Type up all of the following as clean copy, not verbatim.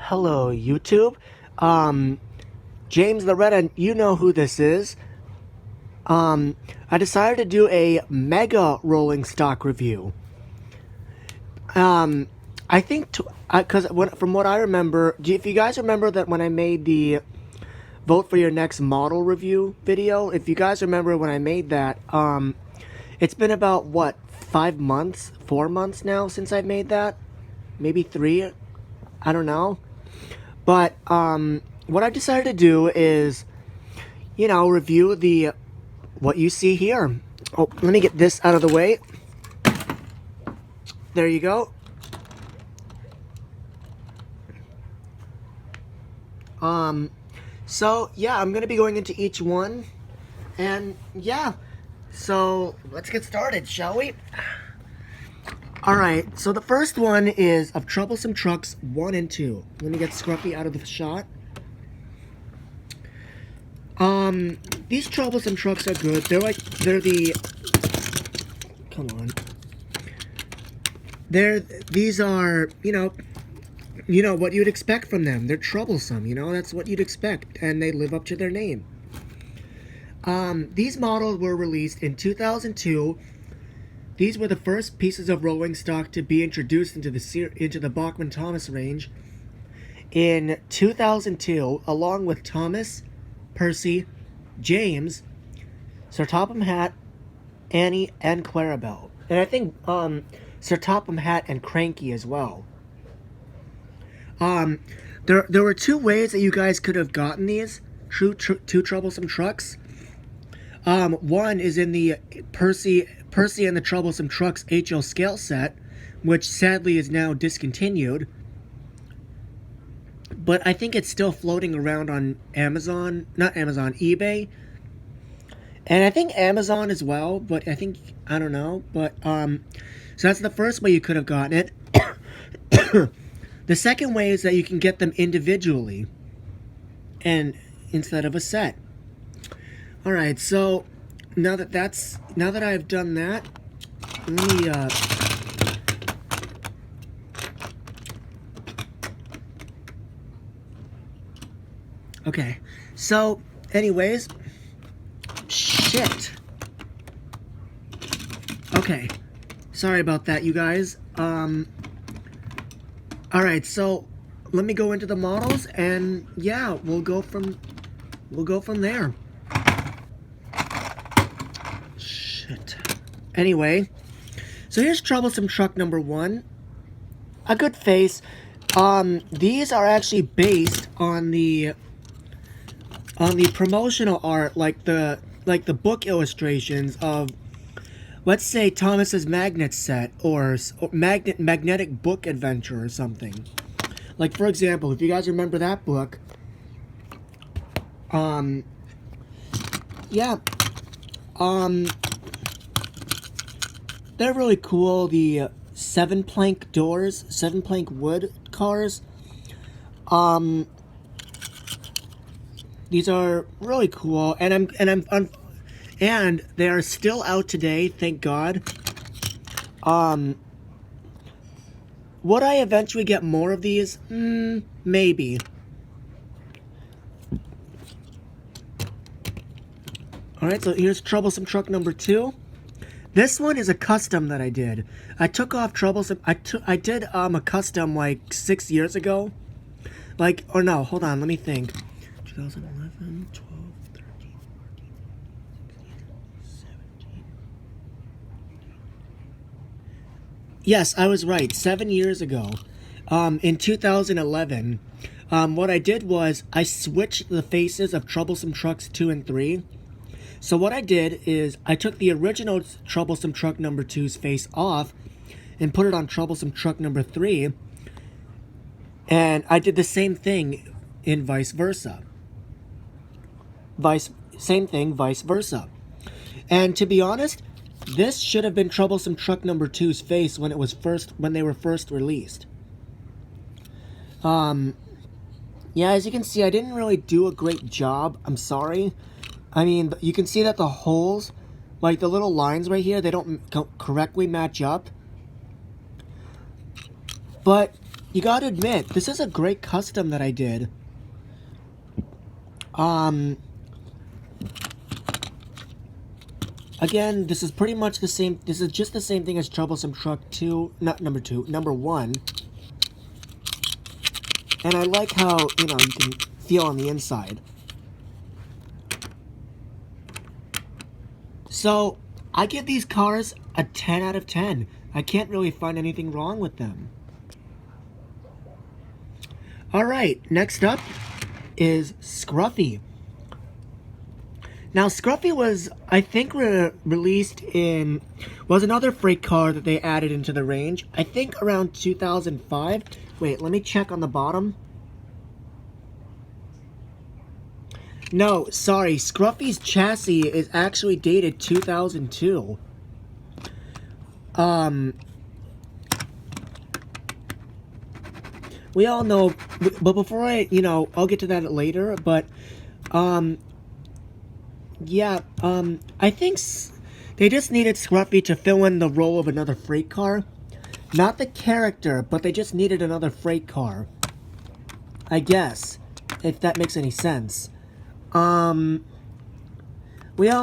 Hello, YouTube. James Loretta, you know who this is. I decided to do a mega rolling stock review. I think, because from what I remember, if you guys remember that when I made the vote for your next model review video, if you guys remember when I made that, it's been about, what, 5 months, 4 months now since I made that? Maybe 3? I don't know. But, what I decided to do is, review what you see here. Oh, let me get this out of the way. There you go. So, yeah, I'm going to be going into each one. And, yeah. So, let's get started, shall we? Alright, so the first one is of Troublesome Trucks 1 and 2. Let me get Scruffy out of the shot. These Troublesome Trucks are good. They're the... Come on. These are, what you'd expect from them. They're troublesome, that's what you'd expect. And they live up to their name. These models were released in 2002. These were the first pieces of rolling stock to be introduced into the Bachmann Thomas range in 2002, along with Thomas, Percy, James, Sir Topham Hatt, Annie, and Clarabelle. And I think Sir Topham Hatt and Cranky as well. There were two ways that you guys could have gotten these two Troublesome Trucks. One is in the Percy and the Troublesome Trucks HL scale set, which sadly is now discontinued. But I think it's still floating around on eBay. And I think Amazon as well, but I don't know. But, so that's the first way you could have gotten it. The second way is that you can get them individually, and instead of a set. Alright, so now that I've done that, let me okay. So anyways, shit. Okay. Sorry about that, you guys. Alright, so let me go into the models and yeah, we'll go from there. Anyway, so here's Troublesome Truck number 1. A good face. These are actually based on the promotional art, like the book illustrations of, let's say, Thomas's Magnet set or Magnetic Book Adventure or something. Like, for example, if you guys remember that book, yeah, they're really cool. The 7-plank doors, 7-plank wood cars. These are really cool, and they are still out today, thank God. Would I eventually get more of these? Maybe. Alright, so here's Troublesome Truck number 2. This one is a custom that I did. I took off Troublesome... I did a custom like 6 years ago. Like, or no, hold on, let me think. 2011, 12, 13, 14, 16, 17... Yes, I was right. 7 years ago. In 2011, what I did was I switched the faces of Troublesome Trucks 2 and 3. So what I did is I took the original Troublesome Truck number 2's face off and put it on Troublesome Truck number 3. And I did the same thing in vice versa. Same thing, vice versa. And to be honest, this should have been Troublesome Truck number 2's face when they were first released. Yeah, as you can see, I didn't really do a great job. I'm sorry. I mean, you can see that the holes, like the little lines right here, they don't correctly match up. But you gotta admit, this is a great custom that I did. Again, this is pretty much the same, this is just the same thing as Troublesome Truck 2, not number 2, number 1. And I like how, you know, you can feel on the inside. So, I give these cars a 10 out of 10. I can't really find anything wrong with them. Alright, next up is Scruffy. Now, Scruffy was, I think, released in, was another freight car that they added into the range. I think around 2005. Wait, let me check on the bottom. No, sorry, Scruffy's chassis is actually dated 2002. We all know, but before I, you know, I'll get to that later, but, yeah, I think they just needed Scruffy to fill in the role of another freight car. Not the character, but they just needed another freight car. I guess, if that makes any sense. We all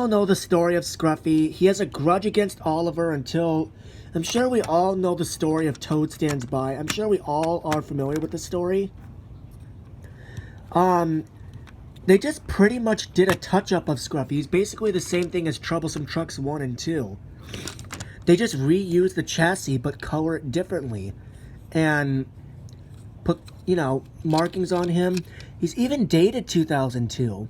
know the story of Scruffy. He has a grudge against Oliver until... I'm sure we all know the story of Toad Stands By. I'm sure we all are familiar with the story. They just pretty much did a touch-up of Scruffy. He's basically the same thing as Troublesome Trucks 1 and 2. They just reused the chassis, but color it differently. And put, you know, markings on him. He's even dated 2002.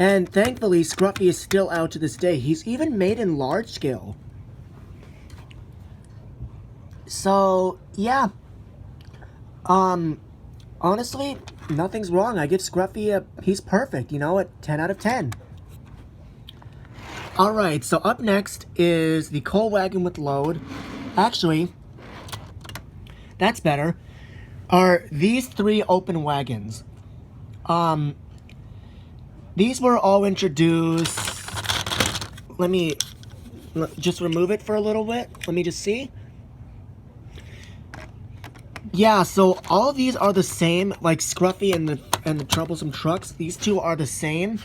And thankfully, Scruffy is still out to this day. He's even made in large scale. So, yeah. Honestly, nothing's wrong. I give Scruffy he's perfect, you know, at 10 out of 10. Alright, so up next is the coal wagon with load. Actually, that's better. Are these 3 open wagons. These were all introduced... Let me just remove it for a little bit. Let me just see. Yeah, so all of these are the same, like Scruffy and the Troublesome Trucks. These two are the same.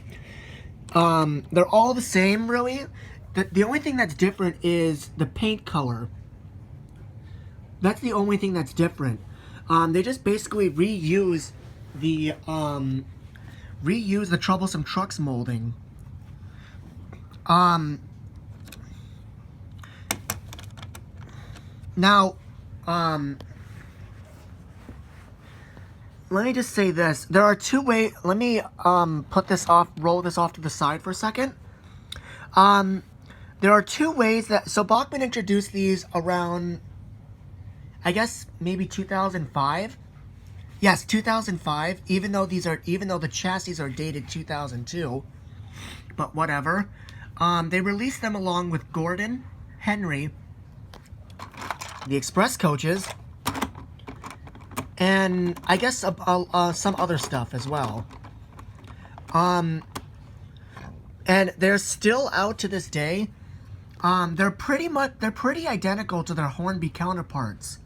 They're all the same, really. The only thing that's different is the paint color. That's the only thing that's different. They just basically reuse the Troublesome Trucks molding. Now, let me just say this. There are 2 ways. Let me roll this off to the side for a second. There are 2 ways that, so Bachmann introduced these around, I guess, maybe 2005. Yes, 2005, even though the chassis are dated 2002, but whatever. They released them along with Gordon, Henry, the Express coaches, and I guess some other stuff as well. And they're still out to this day. They're pretty identical to their Hornby counterparts.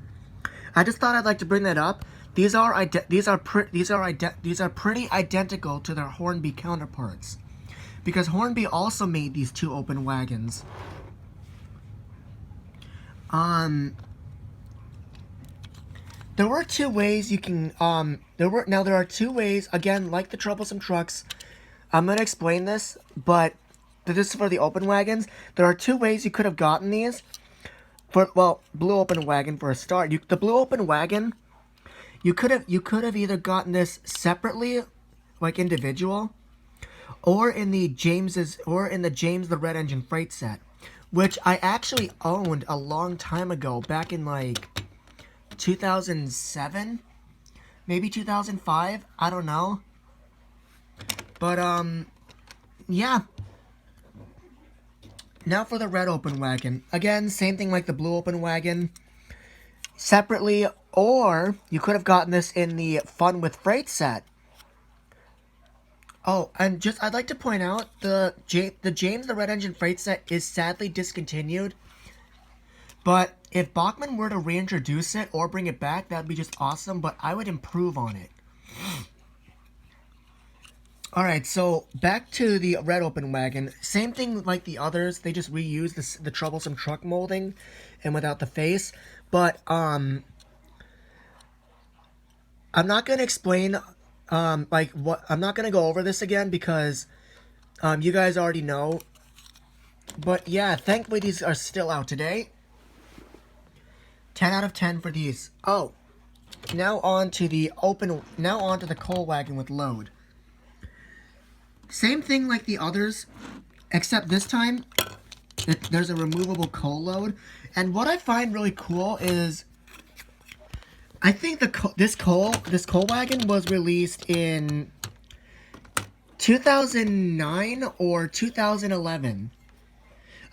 I just thought I'd like to bring that up. These are pretty identical to their Hornby counterparts, because Hornby also made these 2 open wagons. There were 2 ways you can there are 2 ways, again, like the Troublesome Trucks. I'm gonna explain this, but this is for the open wagons. There are 2 ways you could have gotten these. Well, blue open wagon for a start. The blue open wagon, you could have either gotten this separately, like individual, or in the James the Red Engine Freight set, which I actually owned a long time ago, back in like 2007, maybe 2005. I don't know. But yeah. Now for the red open wagon. Again, same thing like the blue open wagon. Separately, or you could have gotten this in the Fun with Freight set. Oh, and I'd like to point out, the James the Red Engine Freight set is sadly discontinued. But if Bachmann were to reintroduce it or bring it back, that'd be just awesome, but I would improve on it. Alright, so back to the red open wagon. Same thing like the others, they just reuse the Troublesome Truck molding and without the face. But, I'm not going to explain, I'm not going to go over this again because, you guys already know. But yeah, thankfully these are still out today. 10 out of 10 for these. Oh, now on to the coal wagon with load. Same thing like the others, except this time, there's a removable coal load. And what I find really cool is, I think this coal wagon was released in 2009 or 2011.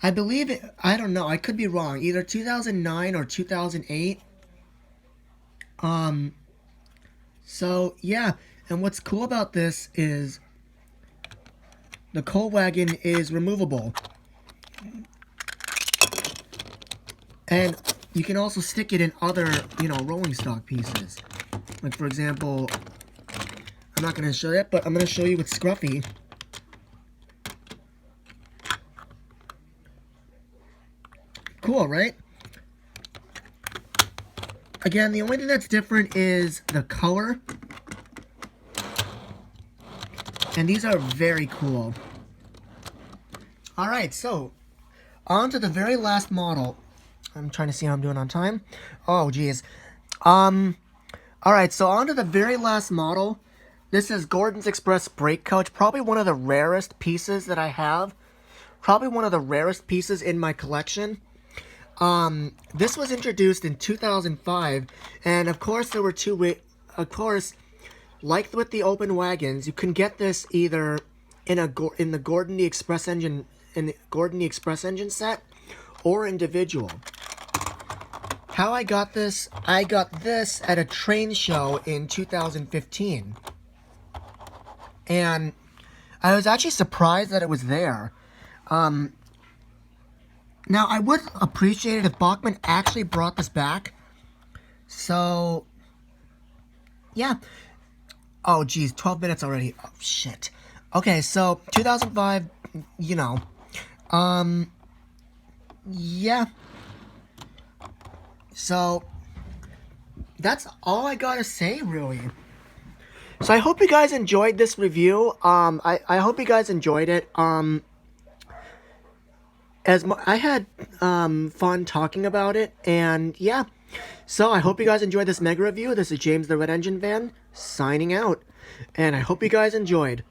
I believe it, I don't know, I could be wrong, either 2009 or 2008. So yeah, and what's cool about this is the coal wagon is removable. And you can also stick it in other, rolling stock pieces. Like, for example, I'm not going to show it, but I'm going to show you with Scruffy. Cool, right? Again, the only thing that's different is the color. And these are very cool. Alright, so, on to the very last model. I'm trying to see how I'm doing on time. Oh, geez. Alright, so on to the very last model. This is Gordon's Express brake coach. Probably one of the rarest pieces that I have. Probably one of the rarest pieces in my collection. This was introduced in 2005. And of course, there were like with the open wagons, you can get this either in the Gordon the Express engine set or individual. How I got this at a train show in 2015. And I was actually surprised that it was there. Now I would appreciate it if Bachmann actually brought this back. So yeah. Oh, geez, 12 minutes already. Oh, shit. Okay, so, 2005, yeah. So, that's all I gotta say, really. So, I hope you guys enjoyed this review. I hope you guys enjoyed it. I had, fun talking about it, and, yeah. So, I hope you guys enjoyed this mega review. This is James the Red Engine Van, signing out. And I hope you guys enjoyed.